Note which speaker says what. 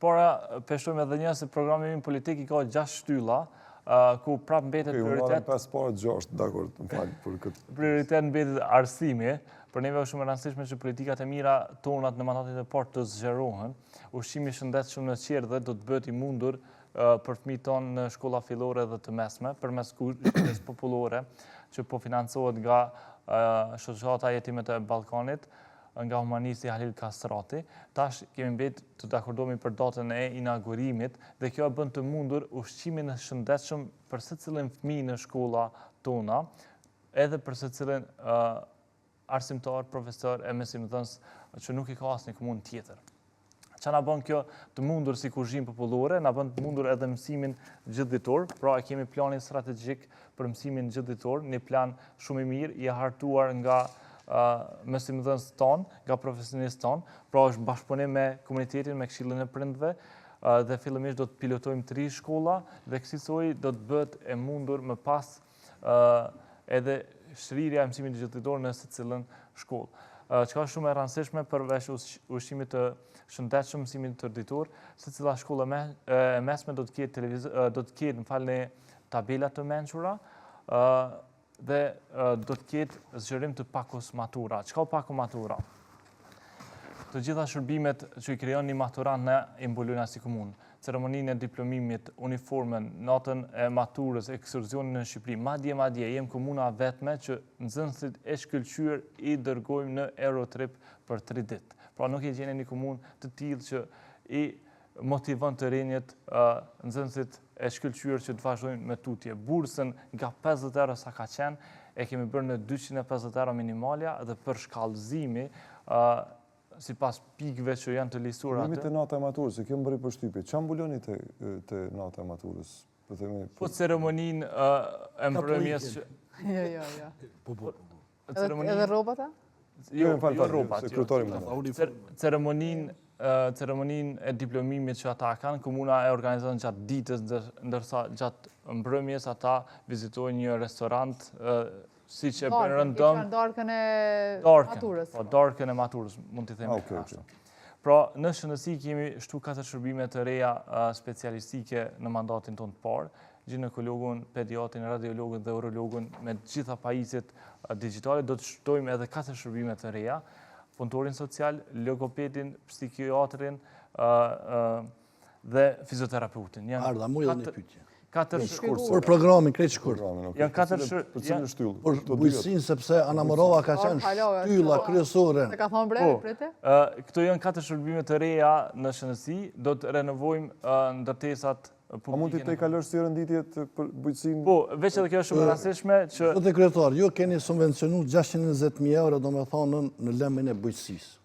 Speaker 1: Por peshojmë edhe një se programi im politik I ka 6 shtylla, ku prap mbetet prioritet.
Speaker 2: 5 parë 6, dakord, më fal për këtë.
Speaker 1: Prioritet mbetet arsimi, për neve është shumë e rëndësishme që politikat e mira tonat në mandatin e parë të zgjerohen. Ushqimi I shëndetshëm në qerdhe do të bëhet I mundur për fëmijët tonë në shkolla fillore dhe të mesme, përmes kushtes popullore që po financohet nga shoqata jetimet e Ballkanit, nga humanisti Halil Kastrati. Tash kemi mbet të dakordohemi për datën e inaugurimit dhe kjo bën të mundur ushqimin e shëndetshëm për secilin fëmijë në shkolla tona, edhe për secilin arsimtar, profesor e mesimdhënës që nuk I ka asnjë komunë tjetër. Që na bën kjo të mundur si kuzhinë popullore, na bën të mundur edhe mësimin gjithditor, pra e kemi planin strategjik për mësimin gjithditor, një plan shumë I mirë, I hartuar nga mesimdhënës tonë, nga profesionistë tonë, pra është bashkëpunim me komunitetin, me këshillin e prindve, dhe fillimisht do të pilotojmë 3 shkolla dhe kësaj do të bëhet e mundur më pas edhe shrirja e mësimit gjithditor në secilën shkollë. Çka është shumë e rëndësishme përveç ushqimit të shëndetshëm, mësimit tërditor, secila shkollë e mesme do të ketë, më falni, tabela të mençura, dhe do të ketë zgjerim të pakos matura. Çka pako matura? Të gjitha shërbimet që I krijon një maturant ne I mbulojnë si komunë. Ceremoninë e diplomimit, uniformën, natën e maturës, ekskursionin në Shqipëri. Madje jem komuna vetme që nxënësit e shkëlqyer I dërgojmë në Eurotrip për 3 ditë. Pra nuk e gjeni një komunë të tillë që I motivon të rinjët nxënësit e shkëlqyer që të vazhdojnë me tutje. Bursën nga 50 euro sa ka qenë, e kemi bërë në 250 euro minimalja dhe për shkallëzimi, sipas pikëve që janë të listuar atë.
Speaker 2: Jemi te nata e maturës, e kemë bërë përshtypje. Çfarë mbuloni te nata e maturës?
Speaker 1: Po ceremoninë e mbrëmjes që...
Speaker 3: Jo.
Speaker 1: Edhe
Speaker 3: rrobat?
Speaker 1: Jo, rrobat.
Speaker 2: Sekretari më.
Speaker 1: Ceremoninë e diplomimit që ata kanë, komuna e organizon gjatë ditës, ndërsa gjatë mbrëmjes ata vizitojnë një restorant, si që e bërë rëndëm...
Speaker 3: Darkën e maturës.
Speaker 1: Po, darkën e maturës, mund t'i themi ashtu. Pra, në shëndetësi kemi shtu 4 shërbime të reja specialistike në mandatin tonë të parë, ginekologun, pediatrin, radiologun dhe urologun me gjitha pajisjet digitale, do të shtojmë edhe 4 shërbime të reja, punëtorin social, logopedin, psikiatrin dhe fizioterapeutin.
Speaker 4: Arda, mu edhe një pyetje.
Speaker 1: Për
Speaker 4: programin, krejt shkurt.
Speaker 1: Janë 4
Speaker 2: Për cilën shtyllë?
Speaker 4: Për bujqësinë, sepse Ana Morova ka qenë shtylla kryesore.
Speaker 3: Se ka thonë bre, prete?
Speaker 1: Këto janë 4 shërbime të reja në shëndetësi, do të renovojmë ndërtesat publike.
Speaker 2: A mund t'i kalosh si renditjet për bujqësinë?
Speaker 1: Po, veç edhe kjo është shumë rastishme që...
Speaker 4: Zotë kryetar, ju keni subvencionu 620.000 euro, do me thonë, në lëmin e bujqësisë.